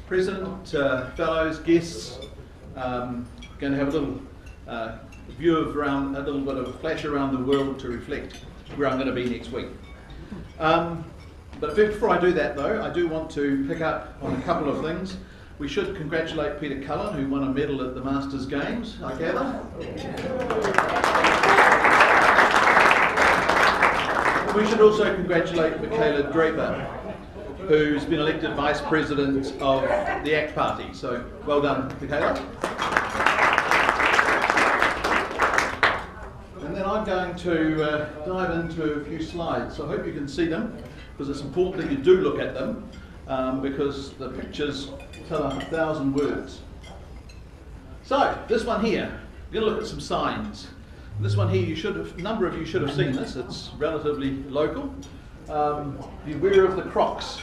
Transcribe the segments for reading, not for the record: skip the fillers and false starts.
President, fellows, guests, going to have a little view of around, a little bit of a flash around the world to reflect where I'm going to be next week. But before I do that though, I do want to pick up on a couple of things. We should congratulate Peter Cullen, who won a medal at the Masters Games, I gather. We should also congratulate Michaela Draper, who's been elected Vice President of the ACT Party. So well done, Michaela. And then I'm going to dive into a few slides. So I hope you can see them, because it's important that you do look at them, because the pictures tell 1,000 words. So this one here, we're going to look at some signs. This one here, a number of you should have seen this. It's relatively local. Beware of the crocs.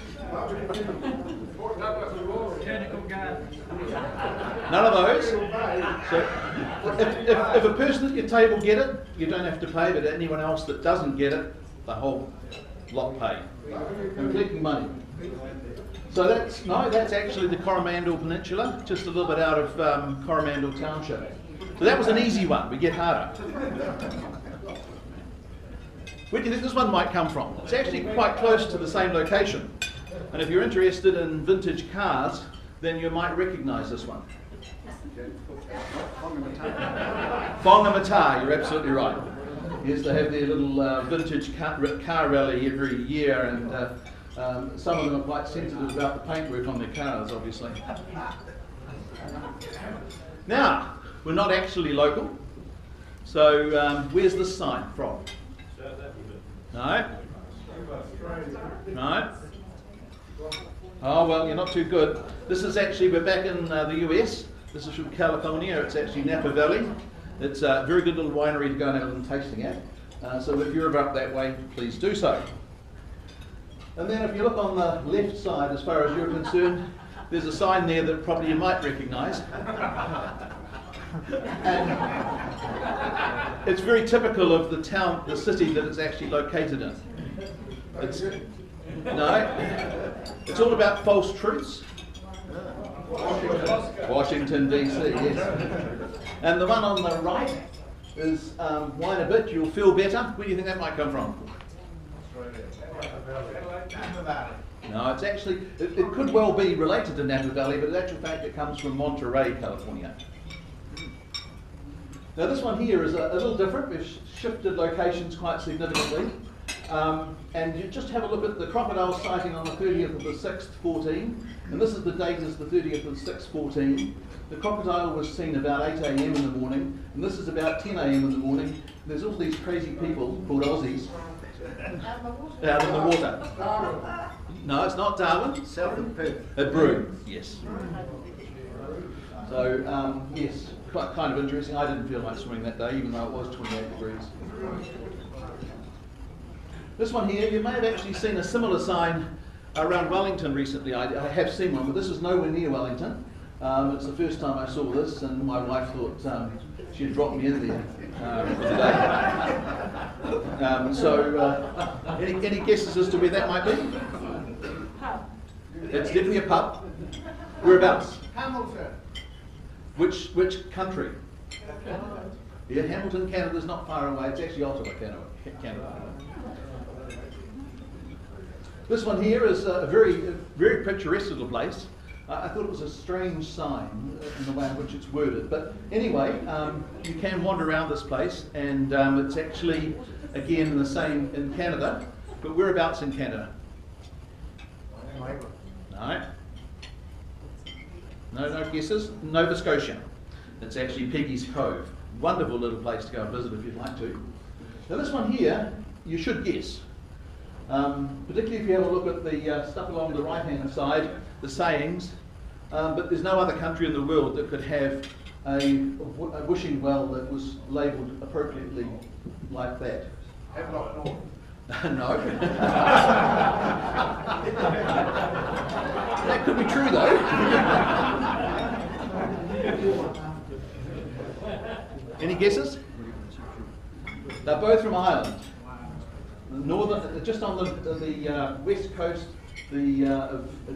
None of those. So if a person at your table get it, you don't have to pay, but anyone else that doesn't get it, the whole lot pay. And we're collecting money. So that's actually the Coromandel Peninsula, just a little bit out of Coromandel Township. So that was an easy one. We get harder. Where do you think this one might come from? It's actually quite close to the same location. And if you're interested in vintage cars, then you might recognise this one. Whangamata, you're absolutely right. Yes, they have their little vintage car rally every year, and some of them are quite sensitive about the paintwork on their cars, obviously. Now, we're not actually local, so where's this sign from? No? No? Oh, well, you're not too good. This is actually, we're back in the US. This is from California. It's actually Napa Valley. It's a very good little winery to go and have a little tasting at. So if you're up that way, please do so. And then if you look on the left side, as far as you're concerned, there's a sign there that probably you might recognise. And it's very typical of the town, the city that it's actually located in. It's all about false truths. Washington DC, yes. And the one on the right is whine a bit, you'll feel better. Where do you think that might come from? No, it's actually, it could well be related to Napa Valley, but in actual fact it comes from Monterey, California. Now this one here is a little different. We've shifted locations quite significantly. And you just have a look at the crocodile sighting on the 30th of the 6th, 14. And this is the date is the 30th of the 6th, 14. The crocodile was seen about 8 a.m. in the morning, and this is about 10 a.m. in the morning. There's all these crazy people called Aussies out in the water. No, it's not Darwin. South of Perth. At Broome, yes. So, yes, quite kind of interesting. I didn't feel like swimming that day, even though it was 28 degrees. This one here, you may have actually seen a similar sign around Wellington recently. I have seen one, but this is nowhere near Wellington. It's the first time I saw this, and my wife thought she'd drop me in there today. Any guesses as to where that might be? It's definitely a pub. Whereabouts? Hamilton. Which country? Yeah, Hamilton, Canada's not far away. It's actually Ottawa, Canada. This one here is a very picturesque little place. I thought it was a strange sign in the way in which it's worded. But anyway, you can wander around this place, and it's actually, again, the same in Canada. But whereabouts in Canada? No. No guesses? Nova Scotia. It's actually Peggy's Cove. Wonderful little place to go and visit if you'd like to. Now this one here, you should guess. Particularly if you have a look at the stuff along the right-hand side, the sayings. But there's no other country in the world that could have a wishing well that was labelled appropriately like that. Havelock North. No. That could be true though. Any guesses? They're both from Ireland. Northern, just on the west coast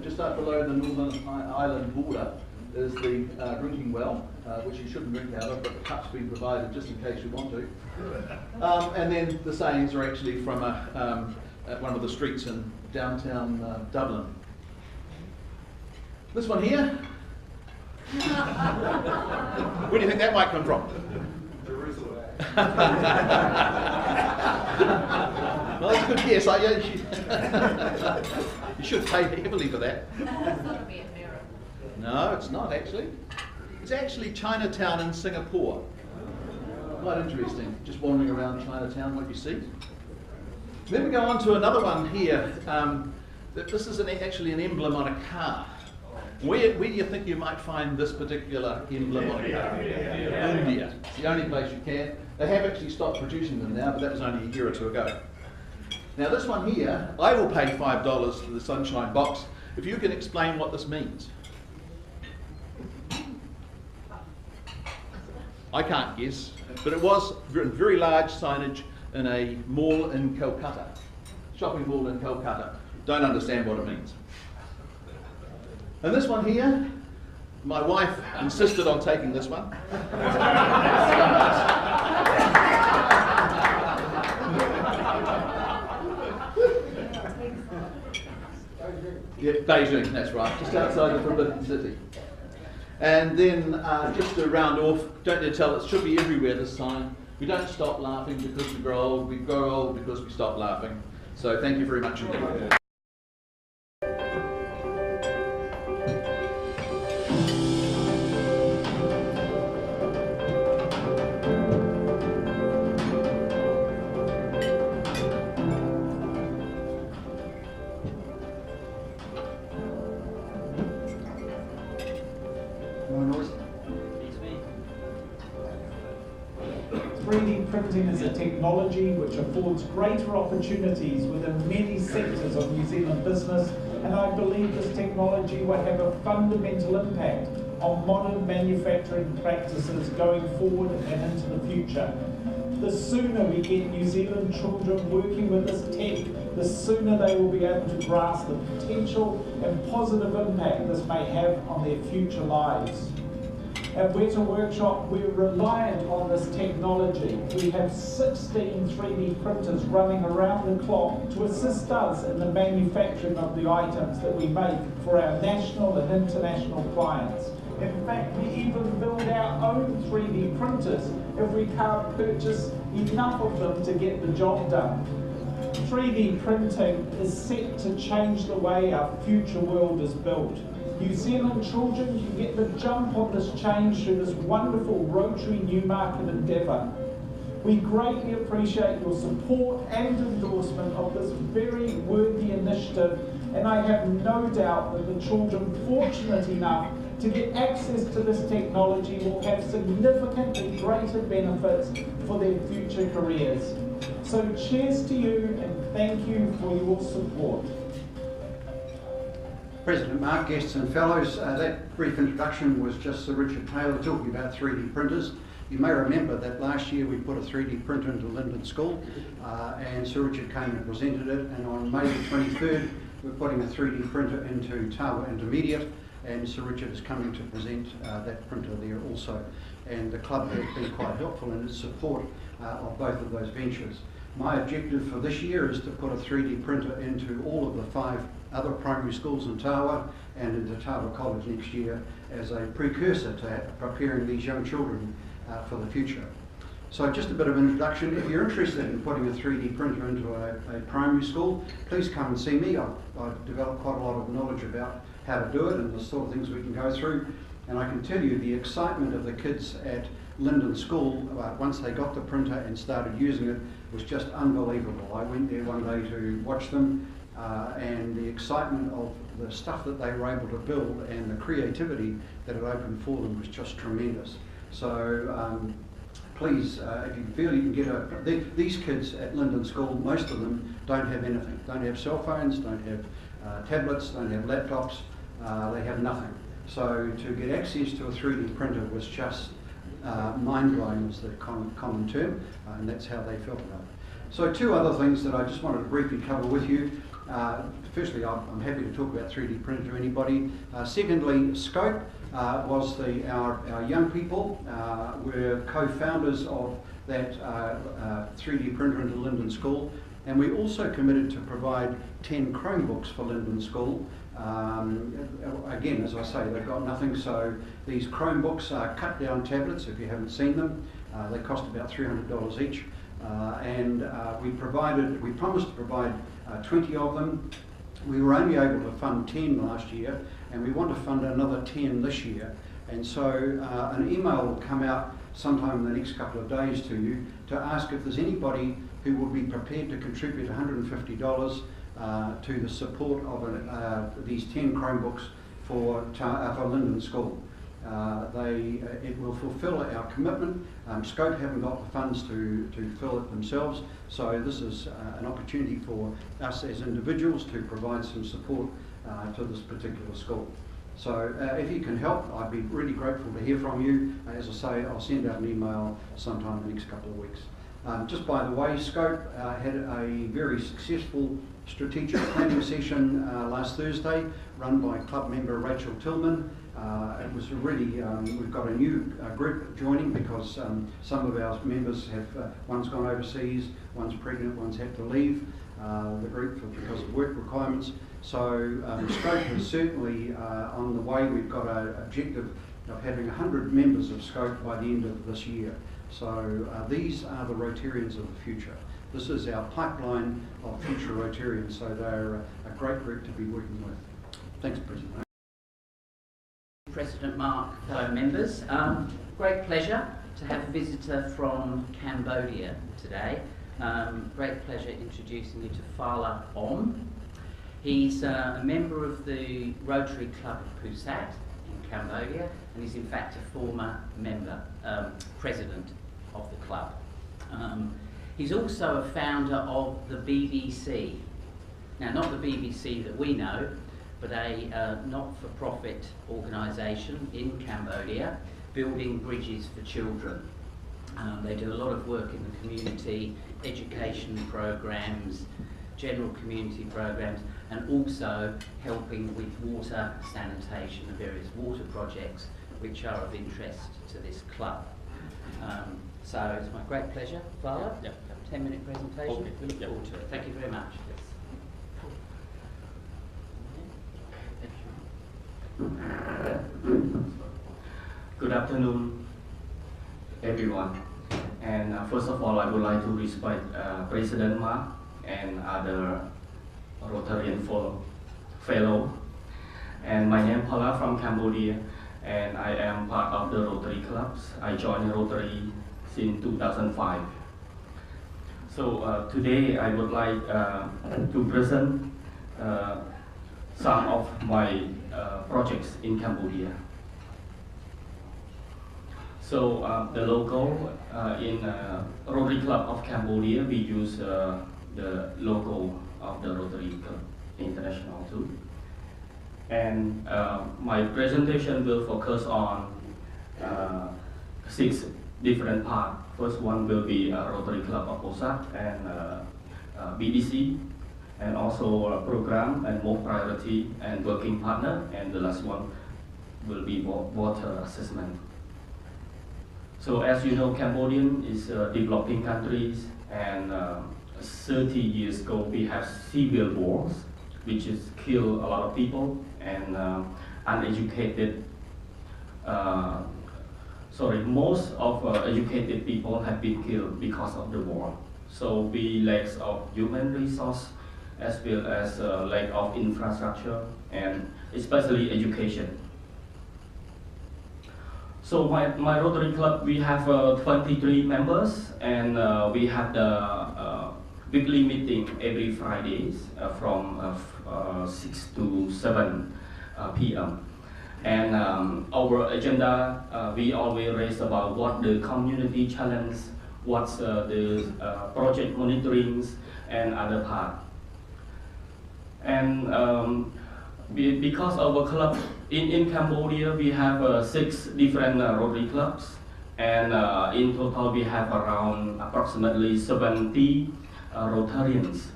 Just up below the Northern Island border is the drinking well, which you shouldn't drink out of, but the cup's been provided just in case you want to. And then the sayings are actually from one of the streets in downtown Dublin. This one here, where do you think that might come from? Jerusalem. Well, that's a good guess. You should pay heavily for that. That's got to be a mirror. No, it's not actually. It's actually Chinatown in Singapore. Quite interesting. Just wandering around Chinatown, what you see. Then we go on to another one here. This is actually an emblem on a car. Where do you think you might find this particular emblem on a car? India. It's the only place you can. They have actually stopped producing them now, but that was only a year or two ago. Now this one here, I will pay $5 for the Sunshine Box if you can explain what this means. I can't guess, but it was very large signage in a mall in Calcutta, shopping mall in Calcutta. Don't understand what it means. And this one here, my wife insisted on taking this one. Yeah, Beijing, that's right, just outside the Forbidden City. And then just to round off, don't you tell, it should be everywhere, this sign. We don't stop laughing because we grow old, we grow old because we stop laughing. So thank you very much indeed. Printing is a technology which affords greater opportunities within many sectors of New Zealand business, and I believe this technology will have a fundamental impact on modern manufacturing practices going forward and into the future. The sooner we get New Zealand children working with this tech, the sooner they will be able to grasp the potential and positive impact this may have on their future lives. At Weta Workshop, we're reliant on this technology. We have 16 3D printers running around the clock to assist us in the manufacturing of the items that we make for our national and international clients. In fact, we even build our own 3D printers if we can't purchase enough of them to get the job done. 3D printing is set to change the way our future world is built. New Zealand children can get the jump on this change through this wonderful Rotary Newmarket endeavour. We greatly appreciate your support and endorsement of this very worthy initiative, and I have no doubt that the children fortunate enough to get access to this technology will have significantly greater benefits for their future careers. So cheers to you and thank you for your support. President Mark, guests and fellows, that brief introduction was just Sir Richard Taylor talking about 3D printers. You may remember that last year we put a 3D printer into Linden School and Sir Richard came and presented it, and on May the 23rd we're putting a 3D printer into Tawa Intermediate, and Sir Richard is coming to present that printer there also. And the club has been quite helpful in its support of both of those ventures. My objective for this year is to put a 3D printer into all of the 5 other primary schools in Tawa and into Tawa College next year as a precursor to preparing these young children for the future. So just a bit of introduction. If you're interested in putting a 3D printer into a primary school, please come and see me. I've developed quite a lot of knowledge about how to do it and the sort of things we can go through. And I can tell you the excitement of the kids at Linden School once they got the printer and started using it was just unbelievable. I went there one day to watch them and the excitement of the stuff that they were able to build and the creativity that it opened for them was just tremendous. So please, if you feel you can get these kids at Linden School, most of them don't have anything. Don't have cell phones, don't have tablets, don't have laptops, they have nothing. So to get access to a 3D printer was just mind-blowing is the common term, and that's how they felt about it. So two other things that I just wanted to briefly cover with you. Firstly, I'm happy to talk about 3D printer to anybody. Secondly, Scope was our young people were co-founders of that 3D printer into Linden School, and we also committed to provide 10 Chromebooks for Linden School. Again, as I say, they've got nothing, so these Chromebooks are cut down tablets. If you haven't seen them, they cost about $300 each, and we promised to provide 20 of them. We were only able to fund 10 last year, and we want to fund another 10 this year. And so an email will come out sometime in the next couple of days to you to ask if there's anybody who will be prepared to contribute $150 to the support of these 10 Chromebooks for Linden School. It will fulfil our commitment. Scope haven't got the funds to fill it themselves, so this is an opportunity for us as individuals to provide some support to this particular school. So if you can help, I'd be really grateful to hear from you. As I say, I'll send out an email sometime in the next couple of weeks. Just by the way, Scope had a very successful strategic planning session last Thursday, run by club member Rachel Tillman. It was really, we've got a new group joining because some of our members have, one's gone overseas, one's pregnant, one's had to leave the group because of work requirements. So Scope is certainly on the way. We've got an objective of having 100 members of Scope by the end of this year. So these are the Rotarians of the future. This is our pipeline of future Rotarians, so they're a great group to be working with. Thanks, President. President Mark, fellow members, great pleasure to have a visitor from Cambodia today. Great pleasure introducing you to Sophalla. He's a member of the Rotary Club of Pursat in Cambodia, and he's in fact a former member, president of the club. He's also a founder of the BBC. Now, not the BBC that we know, but a not-for-profit organisation in Cambodia building bridges for children. They do a lot of work in the community, education programs, general community programs, and also helping with water sanitation and various water projects which are of interest to this club. So it's my great pleasure, Sophalla, Yep. 10-minute presentation. Okay. We look Yep. forward to it. Thank you very much. Good afternoon, everyone. And first of all, I would like to respect President Mark and other Rotarian fellow. And my name is Sophalla from Cambodia, and I am part of the Rotary clubs. I joined Rotary since 2005. So today I would like to present some of my projects in Cambodia. So the logo in Rotary Club of Cambodia, we use the logo of the Rotary Club International too. And my presentation will focus on 6 different parts. First one will be Rotary Club of Pursat and BDC, and also a program and more priority and working partner, and the last one will be water assessment. So as you know, Cambodia is a developing countries, and 30 years ago we have civil wars, which has killed a lot of people, and uneducated, most of educated people have been killed because of the war. So we lack of human resource, as well as lack of infrastructure, and especially education. So my Rotary Club, we have 23 members, and we have the weekly meeting every Fridays from 6 to 7 p.m. And our agenda, we always raise about what the community challenge, what's the project monitorings, and other part. And because our club in Cambodia, we have 6 different Rotary clubs, and in total we have around approximately 70 Rotarians.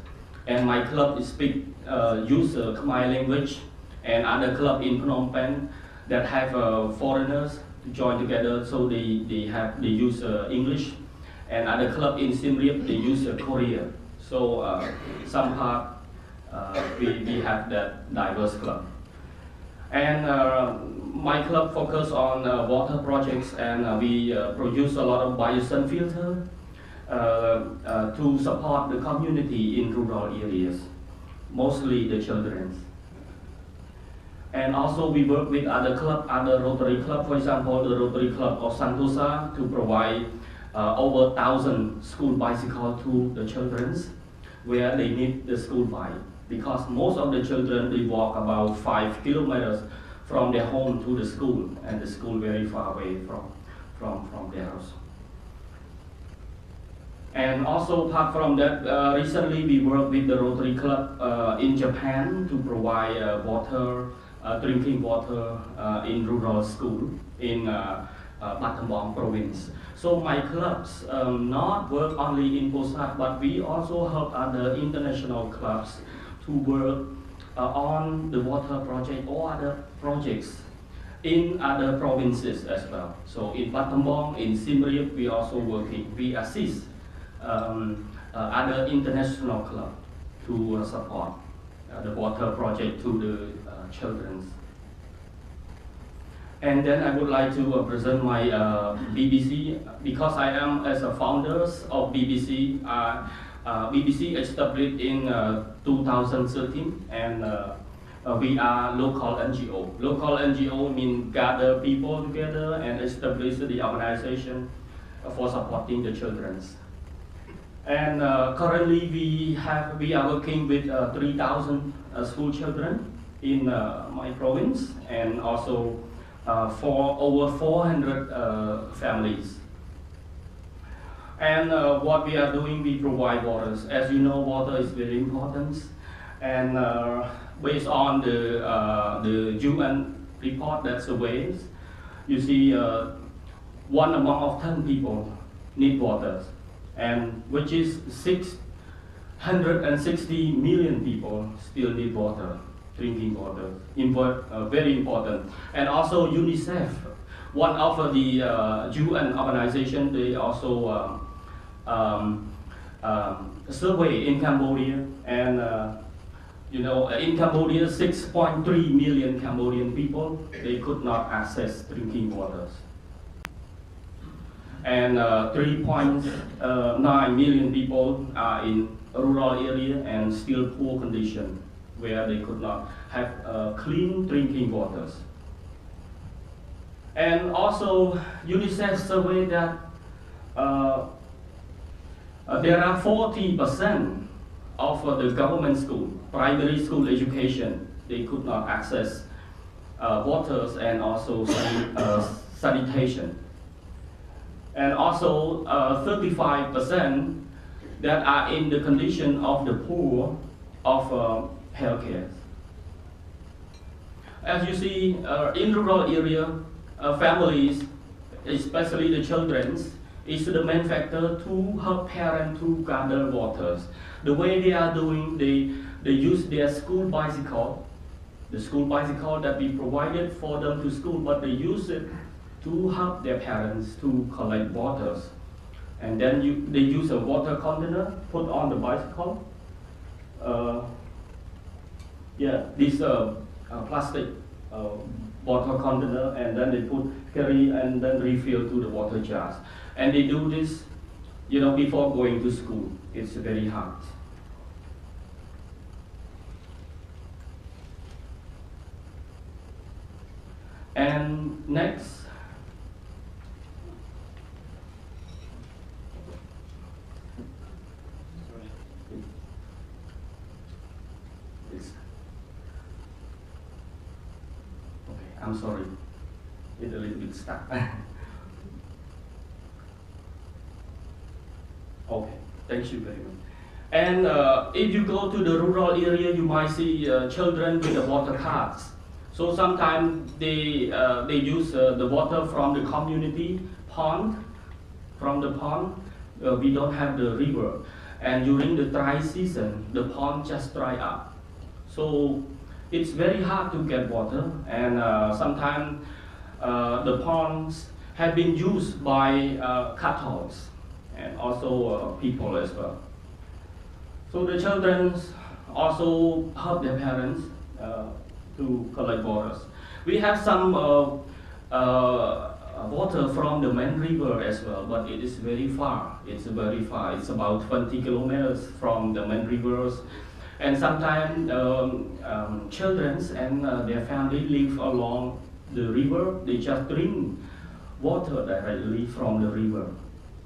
And my club use Khmer language, and other club in Phnom Penh that have foreigners to join together, so they use English, and other club in Siem Reap they use Korea. So some part we have that diverse club. And my club focus on water projects, and we produce a lot of biosun filter to support the community in rural areas, mostly the children. And also we work with other Rotary Club, for example, the Rotary Club of Sentosa, to provide over 1,000 school bicycles to the children where they need the school bike. Because most of the children, they walk about 5 kilometers from their home to the school, and the school very far away from their house. And also apart from that, recently we worked with the Rotary Club in Japan to provide drinking water in rural school in Battambang province. So my clubs not work only in Pursat, but we also help other international clubs to work on the water project or other projects in other provinces as well. So in Battambang, in Siem Reap, we also working. We assist other international clubs to support the water project to the children. And then I would like to present my BBC, because I am as a founder of BBC. BBC established in 2013, and we are local NGO. Local NGO means gather people together and establish the organization for supporting the children. And currently we are working with 3,000 school children in my province, and also for over 400 families. And what we are doing, we provide water. As you know, water is very important. And based on the UN report that surveys, you see 1 among of 10 people need water, and which is 660 million people still need water, drinking water, very important. And also UNICEF, one of the UN organization, they also survey in Cambodia, and in Cambodia, 6.3 million Cambodian people, they could not access drinking water. And 3.9 million people are in rural area and still poor condition, where they could not have clean drinking waters. And also UNICEF survey that there are 40% of the government school, primary school education, they could not access waters and also sanitation. And also 35% that are in the condition of the poor of healthcare. As you see, in rural area, families, especially the children, is the main factor to help parents to gather waters. The way they are doing, they use their school bicycle, the school bicycle that we provided for them to school, but they use it to help their parents to collect waters. And then they use a water container put on the bicycle. This plastic water container, and then they carry and then refill to the water jars. And they do this, before going to school. It's very hard. And next, I'm sorry, it's a little bit stuck. Okay, thank you very much. And if you go to the rural area, you might see children with the water carts. So sometimes they use the water from the community pond. From the pond, we don't have the river. And during the dry season, the pond just dry up. So it's very hard to get water, and sometimes the ponds have been used by cattle and also people as well. So the children also help their parents to collect waters. We have some water from the main river as well, but it is very far. It's very far. It's about 20 kilometers from the main rivers. And sometimes children and their family live along the river. They just drink water directly from the river.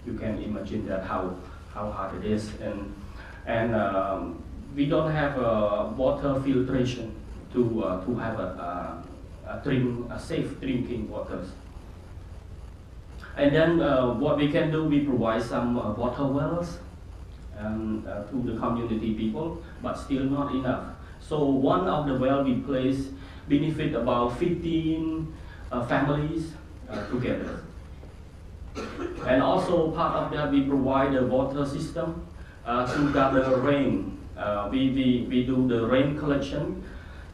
You can imagine that how hard it is. And we don't have water filtration to have a safe drinking waters. And then what we can do, we provide some water wells to the community people, but still not enough. So one of the well we place benefit about 15 families together. And also part of that, we provide a water system to gather rain. We do the rain collection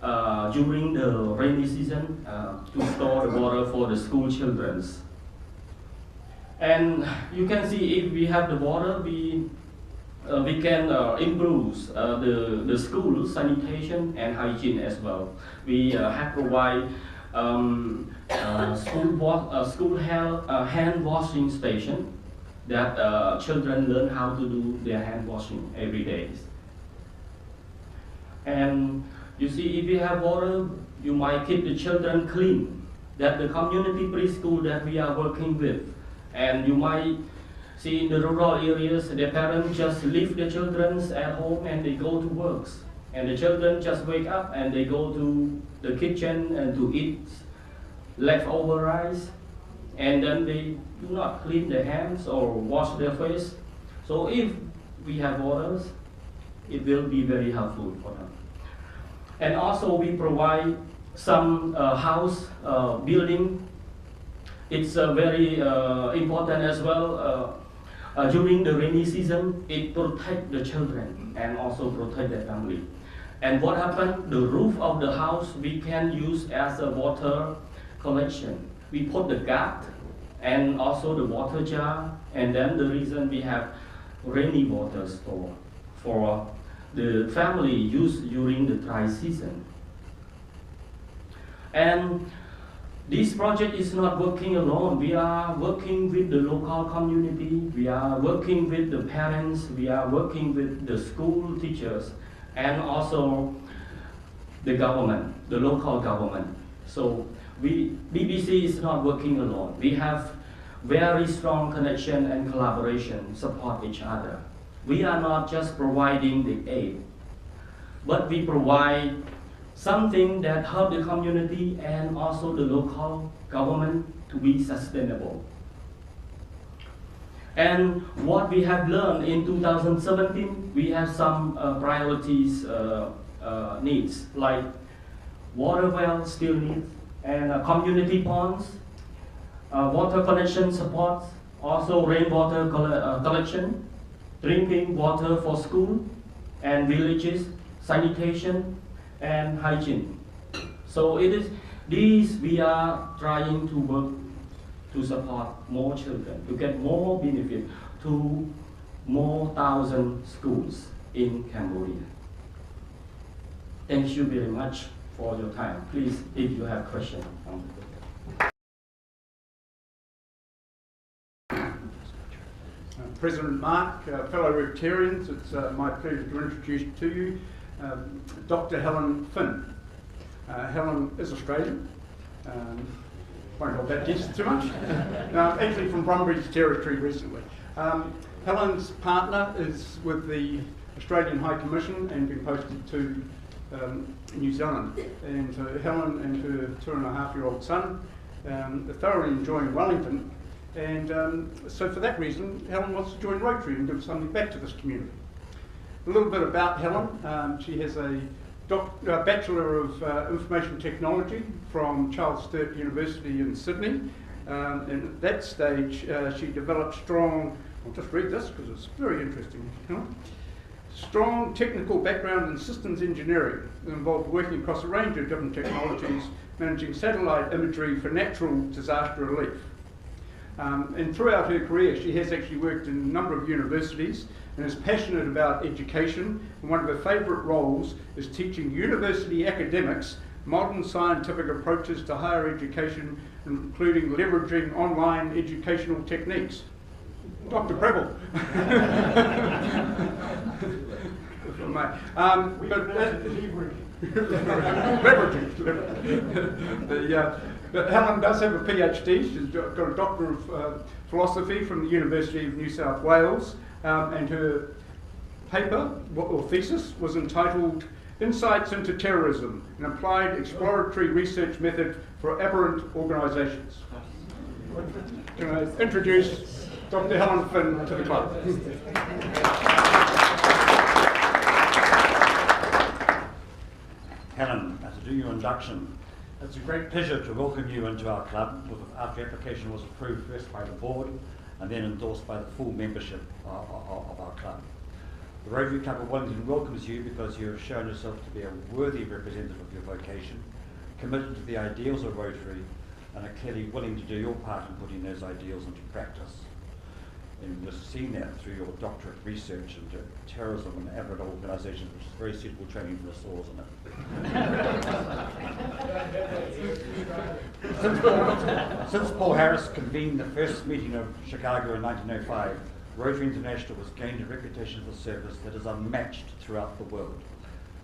during the rainy season to store the water for the school children. And you can see if we have the water, we can improve the school sanitation and hygiene as well. We have provide school hand washing station that children learn how to do their hand washing every day. And you see, if you have water, you might keep the children clean. That the community preschool that we are working with, and you might see in the rural areas, the parents just leave the children at home and they go to work. And the children just wake up and they go to the kitchen and to eat leftover rice. And then they do not clean their hands or wash their face. So if we have waters, it will be very helpful for them. And also we provide some house building. It's very important as well. During the rainy season, it protects the children and also protect their family. And what happened? The roof of the house we can use as a water collection. We put the gap and also the water jar, and then the reason we have rainy water store for the family use during the dry season. And this project is not working alone. We are working with the local community, we are working with the parents, we are working with the school teachers, and also the government, the local government. So BBC is not working alone. We have very strong connection and collaboration, support each other. We are not just providing the aid, but we provide something that help the community and also the local government to be sustainable. And what we have learned in 2017, we have some priorities needs, like water well still needs, and community ponds, water connection support, also rainwater collection, drinking water for school and villages, sanitation, and hygiene. So it is these we are trying to work to support more children, to get more benefit to more thousand schools in Cambodia. Thank you very much for your time. Please, if you have questions. President Mark, fellow Rotarians, it's my pleasure to introduce to you Dr. Helen Finn. Helen is Australian. Won't hold that against too much. Actually from Brumbies Territory recently. Helen's partner is with the Australian High Commission and been posted to New Zealand. And so Helen and her 2.5-year-old son are thoroughly enjoying Wellington. And so for that reason, Helen wants to join Rotary and give something back to this community. A little bit about Helen. She has a Bachelor of Information Technology from Charles Sturt University in Sydney. And at that stage, she developed strong I'll just read this because it's very interesting. Strong technical background in systems engineering that involved working across a range of different technologies, managing satellite imagery for natural disaster relief. And throughout her career, she has actually worked in a number of universities and is passionate about education. And one of her favourite roles is teaching university academics modern scientific approaches to higher education, including leveraging online educational techniques. Dr. Preble. But Helen does have a PhD. She's got a Doctor of Philosophy from the University of New South Wales, and her paper, or thesis, was entitled Insights into Terrorism, an Applied Exploratory Research Method for Aberrant Organisations. Can I introduce Dr. Helen Finn to the club? Helen, to do your induction, it's a great pleasure to welcome you into our club after your application was approved first by the board and then endorsed by the full membership of our club. The Rotary Club of Wellington welcomes you because you have shown yourself to be a worthy representative of your vocation, committed to the ideals of Rotary, and are clearly willing to do your part in putting those ideals into practice. And you've just seen that through your doctorate research into terrorism and aberrant organisations, which is very suitable training for us all, isn't it? Since Paul Harris convened the first meeting of Chicago in 1905, Rotary International has gained a reputation for service that is unmatched throughout the world.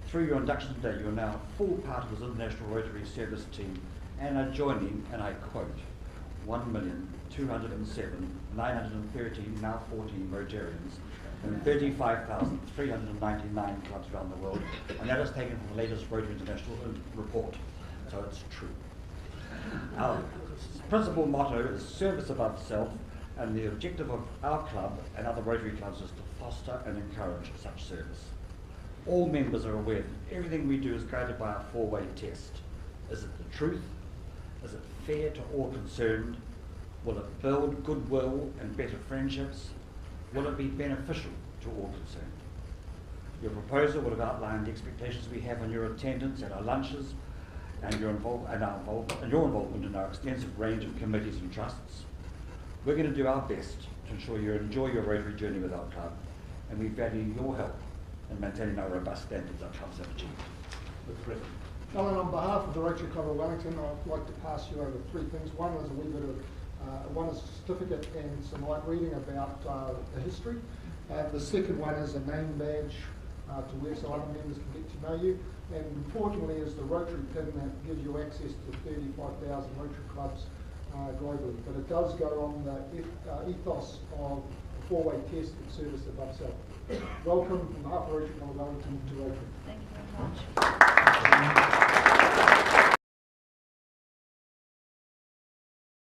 Through your induction today, you are now a full part of this International Rotary Service team and are joining, and I quote, 1,207,913, now 14 Rotarians, and 35,399 clubs around the world, and that is taken from the latest Rotary International report, so it's true. Our principal motto is service above self, and the objective of our club and other Rotary clubs is to foster and encourage such service. All members are aware that everything we do is guided by a four-way test. Is it the truth? Is it fair to all concerned? Will it build goodwill and better friendships? Will it be beneficial to all concerned? Your proposal would have outlined the expectations we have on your attendance at our lunches and your involvement in our extensive range of committees and trusts. We're going to do our best to ensure you enjoy your Rotary journey with our club, and we value your help in maintaining our robust standards our clubs have achieved. Helen, on behalf of the Rotary Club of Wellington, I'd like to pass you over three things. One is a wee bit of one is a certificate and some light reading about the history. And the second one is a name badge to wear so other members can get to know you. And importantly is the Rotary pin that gives you access to 35,000 Rotary clubs globally. But it does go on the ethos of a four-way test of service above self. Welcome from behalf of the Rotary Club of Wellington to Rotary. Thank you very much.